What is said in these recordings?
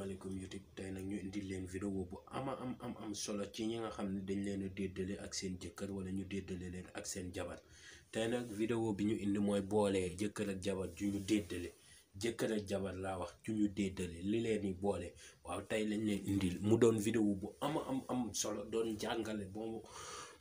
asalaamaaleykum YouTube tey nag ñu indil leen vidéo bu am solo ci ñi nga xam ne dañ leen a déddale ak seen jëkkër wala ñu déddale leen ak seen jabar. tey nag vidéo bi ñu indi mooy boole jëkkër ak jabar ju ñu déddale, jëkkër ak jabar laa wax ju ñu déddale li leen di boole. waaw tey lañ leen indil mu doon vidéo bu am solo doon jàngale boobu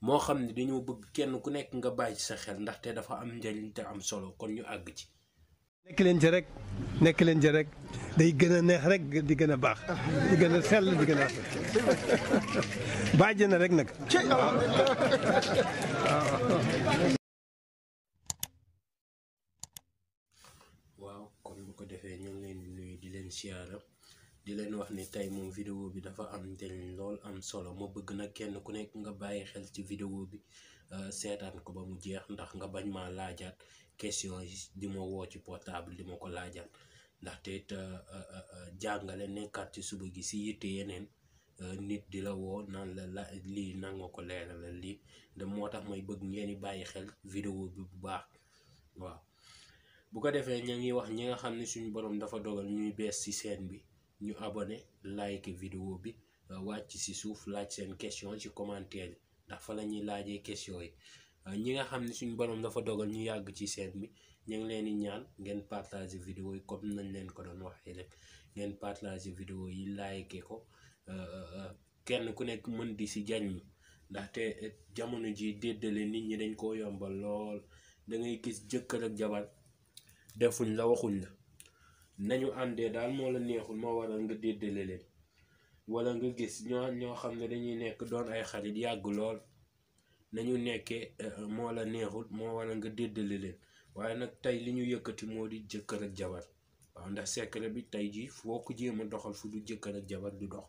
moo xam ne dañoo bëgg kenn ku nekk nga bàyyi sa xel ndaxte dafa am njariñ te am solo kon ñu àgg ci. nekk leen ci rek day gën a neex rek di gën a baax di gën a sell di gën a bàjj na rek nag. waaw kon bu ko defee ñu ngi leen di nuyu di leen siyaara di leen wax ni tey moom vidéo bi dafa am njëriñ lool am solo ma bëgg nag kenn ku nekk nga bàyyi xel ci vidéo bi seetaan ko ba mu jeex ndax nga bañ maa laajaat question yi di ma woo ci portable di ma ko laajaat ndaxte it jàngale nekkaat ci suba gi si yitte yeneen nit di la woo naan la lii nang nga ko leeralal lii de moo tax may bëgg ngeen di bàyyi xel vidéo bi bu baax. waaw bu ko defee ñu ngi wax ñi nga xam ne suñu borom dafa dogal ñuy bees ci chaîne bi ñu abonné like vidéo bi wàcc ci suuf laaj seen question ci commentaire yi ndax fa la ñuy laajee question yi. ñi nga xam ne suñu borom dafa dogal ñu yàgg ci chaîne bi ñu ngi leen di ñaan ngeen partager vidéo yi comme nañ leen ko doon waxee rek ngeen partager vidéo yi like ko kenn ku nekk mën di si jariñu ndaxte jamono ji déddale nit ñi dañ koo yombal lool. da ngay gis jëkkër ak jabar defuñ la waxuñ la nañu àndee daal moo la neexul moo waral nga déddale leen wala nga gis ñoo xam ne dañuy nekk doon ay xarit yàgg lool nañu nekkee moo la neexul moo waral nga déddale leen waaye nag tey li ñu yëkkati moo di jëkkër ak jabar. waaw ndax secret bi tey jii foo ko jéem a doxal fu du jëkkër ak jabar du dox.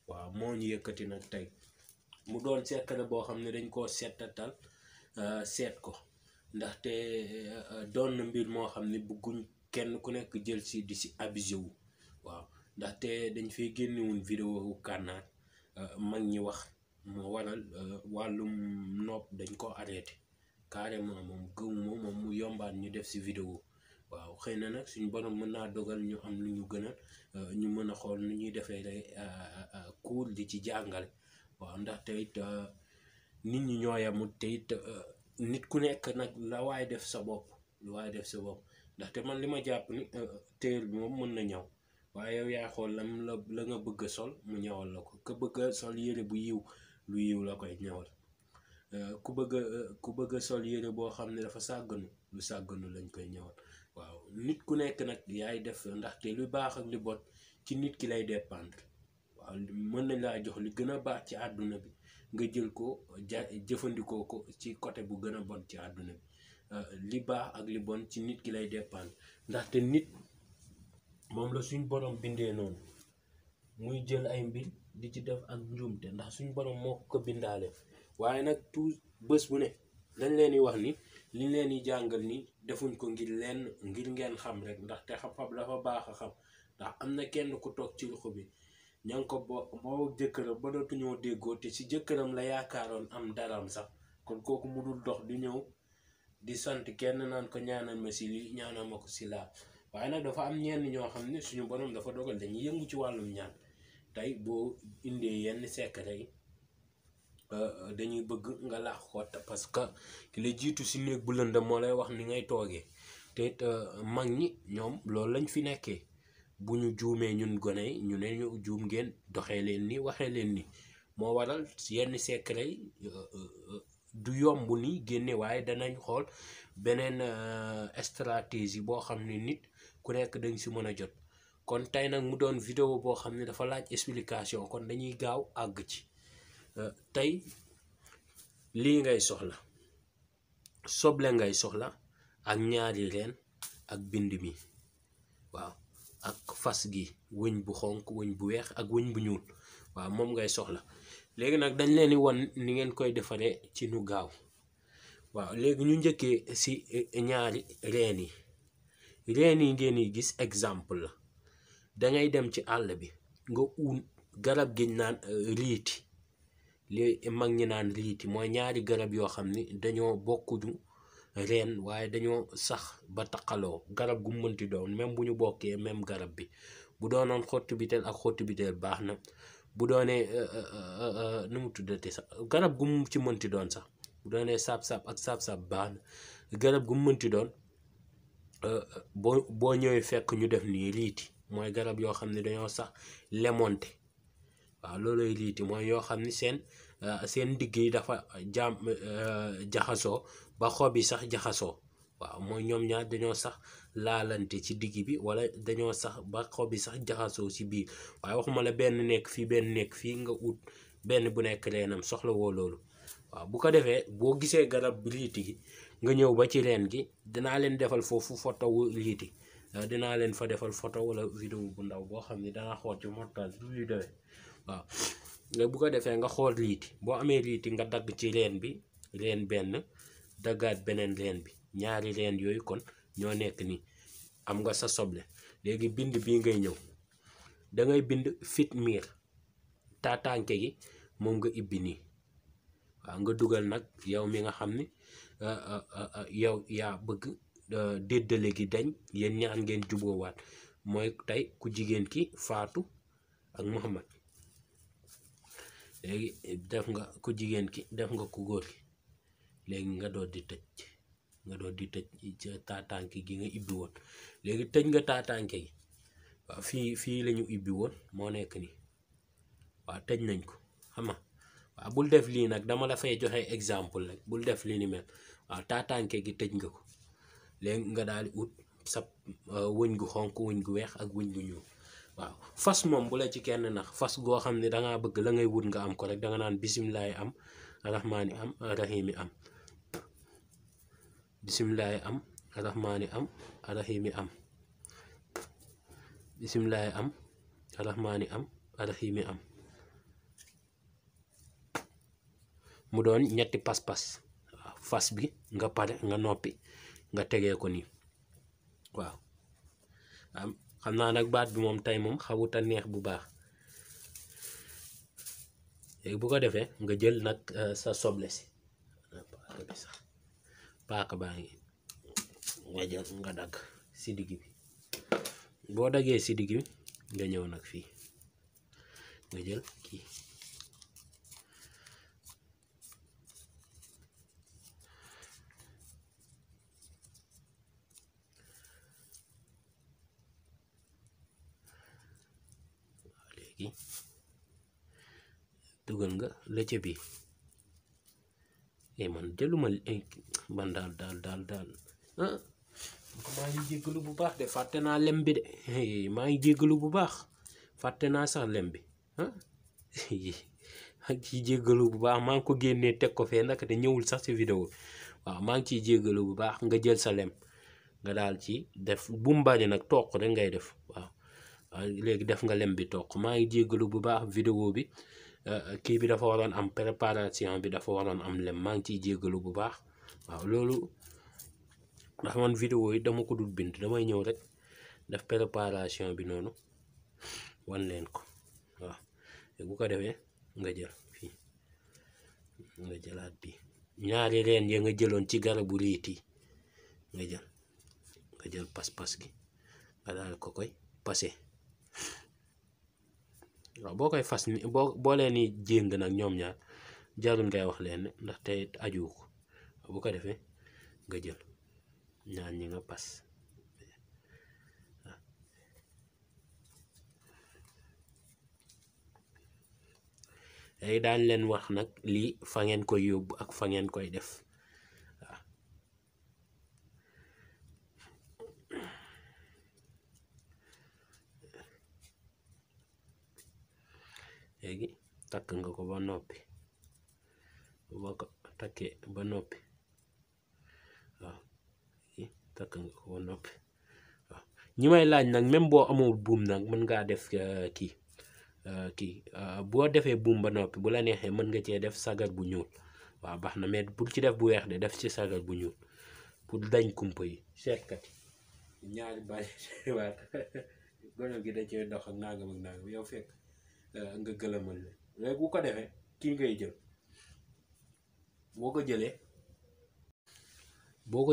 waaw moo ñu yëkkati nag tey mu doon secret boo xam ne dañ koo seetatal seet ko ndaxte doon na mbir moo xam ne bëgguñ kenn ku nekk jël si di si abusé wu. waaw ndaxte dañ fay génnewuñ vidéo wu kànnaar mag ñi wax moo waral wàllum nopp dañ ko arrêté carrément moom gëwuma moom mu yombaan ñu def si vidéo. waaw xëy na nag suñ borom mën naa dogal ñu am lu ñu gën a ñu mën a xool nu ñuy defee rek cours di ci jàngale. waaw ndaxte it nit ñi ñoo yamut te it nit ku nekk nag la waaye def sa bopp lu waaye def sa bopp ndaxte man li ma jàpp ni téer bi moom mën na ñaw waaye yow yaa xool la nga bëgg a sol mu ñawal la ko ka bëgg a sol yére bu yiw lu yiw la koy ñawal ku bëgg a sol yére boo xam ne dafa sàgganu lu sàgganu lañ koy ñawal. waaw nit ku nekk nag yaay def ndaxte lu baax ak lu bon ci nit ki lay dépendre. waaw mën nañ laa jox li gën a baax ci àdduna bi nga jël ko jëfandikoo ko ci côté bu gën a bon ci àdduna bi li baax ak li bon ci nit ki lay dépendre ndaxte nit moom la suñ borom bindee noonu muy jël ay mbir di ci def ak njuumte ndax suñ borom moo ko bindaale. waaye nag tout bés bu ne dañ leen di wax ni liñ leen di jàngal ni defuñ ko ngir ngeen xam rek ndaxte xam-xam dafa baax a xam ndax am na kenn ku toog ci ruxu bi ña ngi ko boo jëkkëram ba dootuñoo déggoo te si jëkkëram la yaakaaroon am daram sax kon kooku mu dul dox di ñëw di sant kenn naan ko ñaanal ma si lii ñaanal ma ko si laa. waaye nag dafa am ñenn ñoo xam ne suñu borom dafa dogal dañuy yëngu ci wàllum ñaan tey boo indee yenn secret yi dañuy bëgg nga laax xoot parce que ki la jiitu si néeg bu lëndëm moo lay wax ni ngay toogee te it mag ñi ñoom loolu lañ fi nekkee bu ñu juumee ñun gone yi ñu ne ñu juum ngeen doxee leen ni waxee leen ni moo waral yenn secret yi du yomb ni génne waaye danañ xool beneen stratégie boo xam ne nit ku nekk dañ si mën a jot. kon tey nag mu doon vidéo boo xam ne dafa laaj explication kon dañuy gaaw àgg ci. tey lii ngay soxla soble ngay soxla ak ñaari reen ak bind mi waaw ak fas gi wëñ bu xonk wëñ bu weex ak wëñ bu ñuul waaw moom ngay soxla. léegi nag dañ leen di won ni ngeen koy defaree ci nu gaaw. waaw léegi ñu njëkkee si ñaari reen yi ngeen yi gis exemple la dangay dem ci àll bi nga uun garab gi naan riiti li mag ñi naan riiti mooy ñaari garab yoo xam ni dañoo bokkuñu reen waaye dañoo sax ba taqaloo garab gu mënti doon même bu ñu bokkee même garab bi bu doonoon xottu biteel ak xottu biteel baax na, bu doonee nu mu tuddati sax garab gu mu ci mënti doon sax, bu doonee saab-saab ak saab-saab baax na, garab gu mu mënti doon boo ñëwee fekk ñu def nii riiti mooy garab yoo xam ne dañoo sax lemonte. waaw looloy riiti mooy yoo xam ne seen digg yi dafa jaxasoo ba xob yi sax jaxasoo. waaw mooy ñoom ñaar dañoo sax laalante ci digg bi wala dañoo sax ba xob yi sax jaxasoo ci biir, waaye waxuma la benn nekk fii benn nekk fii nga ut benn bu nekk reenam soxla woo loolu. waaw bu ko defee boo gisee garab riiti gi nga ñëw ba ci reen gi dinaa leen defal foofu photo wu riiti, dinaa leen fa defal photo wala vidéo bu ndaw boo xam ne dana xool ci montage du muy demee. waaw nga bu ko defee nga xool riiti, boo amee riiti nga dagg ci reen bi reen benn, daggaat beneen reen bi, ñaari reen yooyu kon ñoo nekk nii am nga sa soble. léegi bind bii ngay ñëw da ngay bind fit miir taataanke gi moom nga ibbi nii. waaw nga dugal nag yow mi nga xam ni yow yaa bëgg déddale gi dañ, yéen ñaar ngeen juboowaat mooy tey ku jigéen ki Faatu ak Muhammad. léegi def nga ku jigéen ki def nga ku góor ki, léegi nga doon di tëj taataanke gi nga ibbi woon. léegi tëj nga taataanke gi, waaw fii la ñu ibbi woon moo nekk nii, waaw tëj nañ ko xam nga. waaw bul def lii nag dama la fay joxe exemple rek, bul def li ni mel. waaw taataanke gi tëj nga ko, léegi nga daal di ut sa wëñ gu xonk, wëñ gu weex ak wëñ gu ñuul. waaw fas moom bu la ci kenn nax, fas goo xam ne dangaa bëgg la ngay wut nga am ko rek danga naan bisimilahi am rahmaani am rahimi am, bisimilahi am rahmaani am rahimi am, bisimilahi am rahmaani am rahimi am. mu doon ñetti pas-pas. waaw fas bi nga pare nga noppi nga tegee ko nii. waaw xam naa nag baat bi moom tey moom xawut a neex bu baax. léegi bu ko defee nga jël nag sa soble si paaka bi sax paaka baa ngi nga jël nga dagg si digg bi, boo daggee si digg bi nga ñëw nag fii nga jël kii dugal nga lëcc bi. man jëluma man daal maa ngi jéggalu bu baax de fàtte naa lem bi de, maa ngi jéggalu bu baax fàtte naa sax lem bi ci jéggalu bu baax, maa ngi ko génnee teg ko fee naka te ñëwul sax ci vidéo. waaw maa ngi ciy jéggalu bu baax. nga jël sa lem nga daal ci def bu mu bari nag toq rek ngay def. waaw léegi def nga lem bi toq. maa ngi jéggalu bu baax vidéo bi kii bi dafa waroon am préparation bi dafa waroon am lem, maa ngi ciy jéggalu bu baax. waaw loolu ndax man vidéo yi dama ko dul bind, damay ñëw rek def préparation bi noonu wan leen ko. waaw bu ko defee nga jël fii nga jëlaat bi ñaari reen ya nga jëloon ci garabu riiti nga jël pas-pas gi nga daal ko koy pase. waaw boo koy fas ni boo leen ni jéng nag ñoom ñaar jarul ngay wax leen ndaxte aju ko. bu ko defee nga jël ñaar ñi nga pas. léegi daañ leen wax nag lii fa ngeen koy yóbbu ak fa ngeen koy def. waaw léegi takk nga ko ba noppi, boo ko takkee ba noppi waaw takk nga ko ba noppi. waaw ñi may laaj nag même boo amul buum nag mën ngaa def kii boo defee buum ba noppi bu la neexee mën nga cee def sagar bu ñuul. waaw baax na mais bul ci def bu weex de def ci sagar bu ñuul pour dañ kumpa yi seetkat yi ñaari bari waa gone gi da cee dox ak nangam ak nangam yow fekk nga gëlëmal leen. léegi bu ko defee kii ngay jël boo ko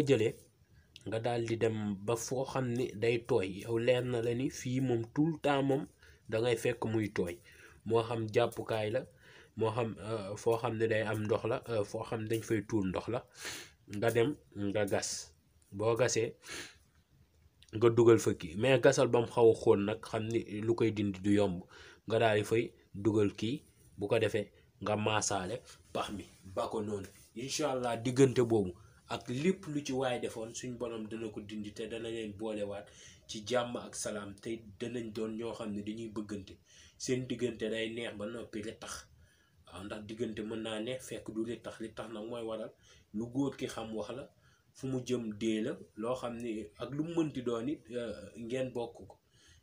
jëlee nga daal di dem ba foo xam ni day tooy yow leer na la ni fii moom tout le temps moom da ngay fekk muy tooy moo xam jàppukaay la moo xam foo xam ne day am ndox la foo xam ne dañ fay tuur ndox la nga dem nga gas boo gasee nga dugal fa kii mais gasal ba mu xaw a xóon nag xam ni lu koy dindi du yomb nga daal di fay dugal kii bu ko defee nga maasaale pax mi ba ko noonu incha allah diggante boobu ak lépp lu ci waay defoon suñ borom dana ko dindi te dana leen boolewaat ci jàmm ak salaam te danañ doon ñoo xam ne dañuy bëggante seen diggante day neex ba noppi li tax waaw ndax diggante mën naa neex fekk du li tax nag mooy waral lu góor ki xam wax la fu mu jëm dee la loo xam ni ak lu mu mënti doon it ngeen bokk ko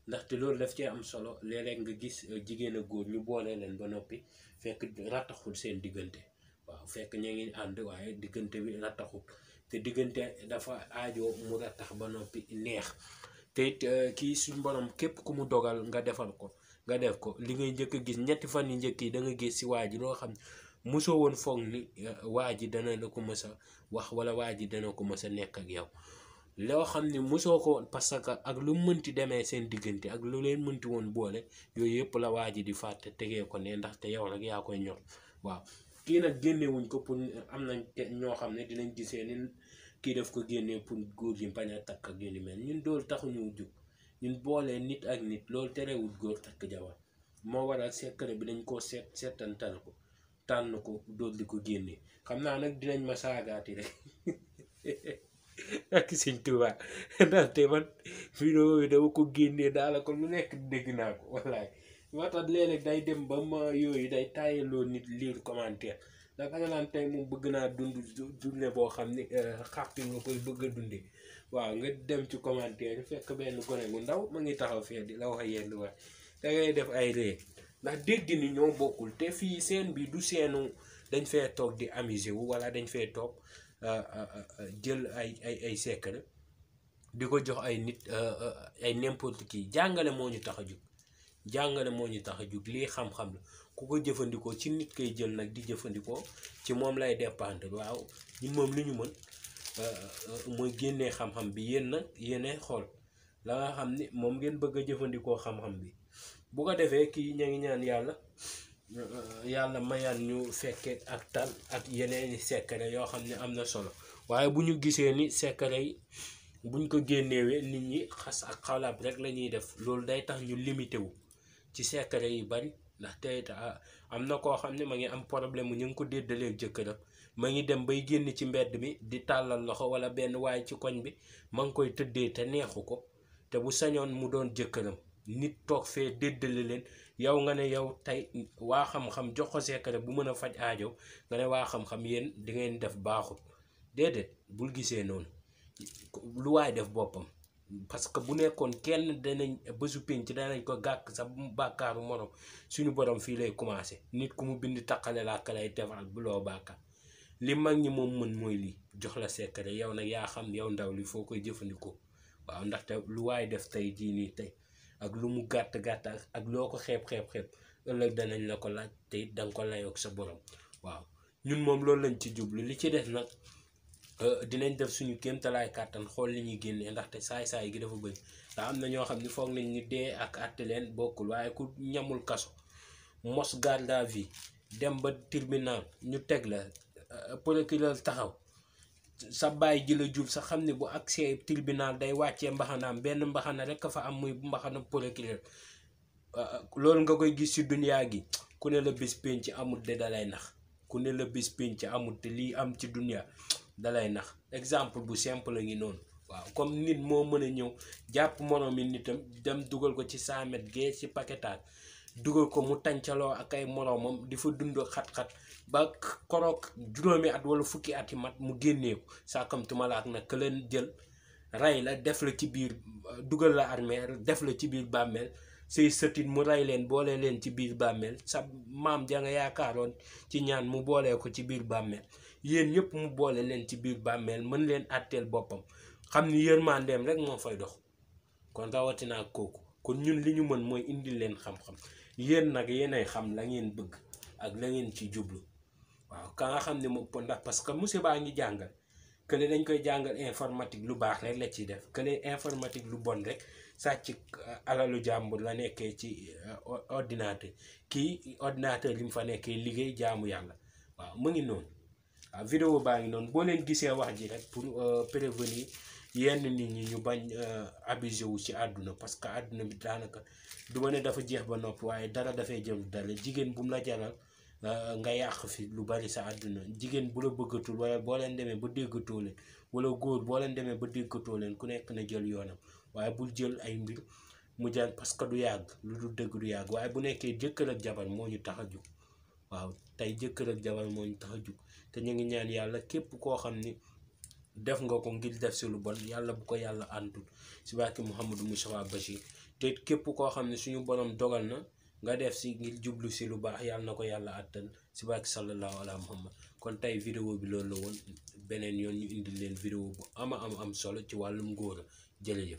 ndaxte loolu daf cee am solo léeg-léeg nga gis jigéen ak góor ñu boole leen ba noppi fekk rattaxul seen diggante waaw fekk ña ngi ànd waaye diggante bi rattaxul te diggante dafa aajoo mu rattax ba noppi neex te it kii suñ borom képp ku mu dogal nga defal ko nga def ko li ngay njëkk a gis ñetti fan yu njëkk yi da nga gis si waa ji loo xam mosoo woon foog ni waa ji dana la ko mës a wax wala waa ji dana ko mës a nekk ak yow loo xam ne mosoo ko woon parce que ak lu mënti demee seen diggante ak lu leen mënti woon boole yooyu yëpp la waa ji di fàtte tegee ko ne ndaxte yow rek yaa koy ñor waaw kii nag génnewuñ ko pour am nañ ñoo xam ne dinañ gisee ni kii def ko génnee pour góor yi bañ a takk ak yu ni mel ñun doolu taxuñu jóg ñun boolee nit ak nit loolu terewul góor takk jabar moo waral secret bi dañ koo seetantal ko tànn ko dool di ko génnee xam naa nag dinañ ma saagaati rek ak Sëñ Tuubaa ndaxte man vidéo bi dama ko génnee daala ko lu nekk dégg naa ko wallaay moo tax léeg-léeg day dem ba ma yooyu day taayaloo nit lire commentaire ndax nga naan tey moom bëgg naa dundee boo xam ni xàppi nga koy bëgg a dundee waaw nga dem ci commentaire fekk benn gone gu ndaw ma ngi taxaw fee di la wax yenn wax da ngay def ay ree ndax dégg ni ñoo bokkul te fii seen bi du seenu dañ fee toog di amuser wu wala dañ fee toog jël ay secret di ko jox ay nit ay n'importe qui jàngale moo ñu tax a jug jàngale moo ñu tax a jug lii xam-xam la ku ko jëfandikoo ci nit koy jël nag di jëfandikoo ci moom lay dépendre waaw ñun moom li ñu mën mooy génnee xam-xam bi yéen nag yéenay xool la nga xam ni moom ngeen bëgg a jëfandikoo xam-xam bi bu ko defee kii ña ngi ñaan yàlla mayal ñu fekke ak tal ak yeneeni secret yoo xam ne am na solo waaye bu ñu gisee ni secret yi buñ ko génnewee nit ñi xas ak xalaat rek la ñuy def loolu day tax ñu limité wu ci secret yi bari ndax tey am na koo xam ne ma ngi am problème mu ñu ngi ko déddalee jëkkëram ma ngi dem bay génn ci mbedd mi di tàllal loxo wala benn waay ci koñ bi ma ngi koy tëddee te neexu ko te bu sañoon mu doon jëkkëram nit toog fee déddale leen yow nga ne yow tey waa xam-xam jox ko secret bu mën a faj aajo nga ne waa xam-xam yéen di ngeen def baaxul déedéet bul gisee noonu lu waay def boppam parce que bu nekkoon kenn danañ bésu pénc danañ ko gàkk sa bàkkaaru morom suñu borom fii lay commencé nit ku mu bind taqale laa ka lay defal bu loo bàkkaar li mag ñi moom mën mooy lii jox la secret yow nag yaa xam yow ndaw li foo koy jëfandikoo waaw ndaxte lu waay def tey jii nii tey ak lu mu gàtt ak loo ko xeeb ëllëg danañ la ko laaj te it danga ko layoog sa borom waaw ñun moom loolu lañ ci jublu li ci des nag dinañ def suñu kéemtalaay kàttan xool li ñuy génnee ndaxte saay-saay gi dafa bëri ndax am na ñoo xam ne foog nañ ni dee ak àtte leen bokkul waaye ku ñamul kaso mos garde à vue dem ba tribunal ñu teg la procureur taxaw sa baay ji la jur sa xam ne bu accès tribunal day wàccee mbaxanaam benn mbaxana rek a fa am muy mbaxana procureur loolu nga koy gis ci duniyaa gi ku ne la bis pénc amul de dalay nax ku ne la bis pénc amul te lii am ci duniyaa dalay nax exemple bu simple la ngi noonu waaw comme nit moo mën a ñëw jàpp moroomi nitam dem dugal ko ci 100 mètres gee ci paquetage dugal ko mu tàncaloo ak ay moroomam di fa dund xat-xat ba koroog juróomi at wala fukki at yi mat mu génnee ko sàkkamtuma la ak nag ka leen jël rey la def la ci biir dugal la armée def la ci biir bàmmeel say sëtit mu rey leen boole leen ci biir bàmmeel sa maam ja nga yaakaaroon ci ñaan mu boolee ko ci biir bàmmeel yéen ñëpp mu boole leen ci biir bàmmeel mën leen àtteel boppam xam ni yërmandeem rek moo fay dox kon rawatina ak kooku kon ñun li ñu mën mooy indil leen xam-xam yéen nag yéenay xam la ngeen bëgg ak la ngeen ci jublu waaw ka nga xam ne moom ndax parce que monsieur baa ngi jàngal kële dañ koy jàngal informatique lu baax rek la ciy def kële informatique lu bon rek sàcc alalu jàmbur la nekkee ci ordinateur kii ordinateur li mu fa nekkee liggéey jaamu yàlla waaw mu ngi noonu waaw vidéo baa ngi noonu boo leen gisee wax ji rek pour prévenir yenn nit ñi ñu bañ abusé wu ci àdduna parce que àdduna bi daanaka du ma ne dafa jeex ba noppi waaye dara dafay jëm dara jigéen bu mu la jaral nga yàq fi lu bari sa àdduna jigéen bu la bëggatul wala boo leen demee ba déggatoo leen wala góor boo leen demee ba déggatoo leen ku nekk na jël yoonam waaye bul jël ay mbir mu jël parce que du yàgg lu dul dëgg du yàgg waaye bu nekkee jëkkër ak jabar moo ñu tax a jug waaw tey jëkkër ak jabar moo ñu tax a jug te ñu ngi ñaan yàlla képp koo xam ni def nga ko ngir def si lu bon yàlla bu ko yàlla antul si barke Mouhamadou Moustapha Bachir te képp koo xam ne suñu borom dogal na nga def si ngir jublu si lu baax yàlla na ko yàlla àttal si barke sallallahu ala muhammad kon tey vidéo bi loolu la woon beneen yoon ñu indi leen vidéo bu am solo ci wàllum ngóora jërëjëf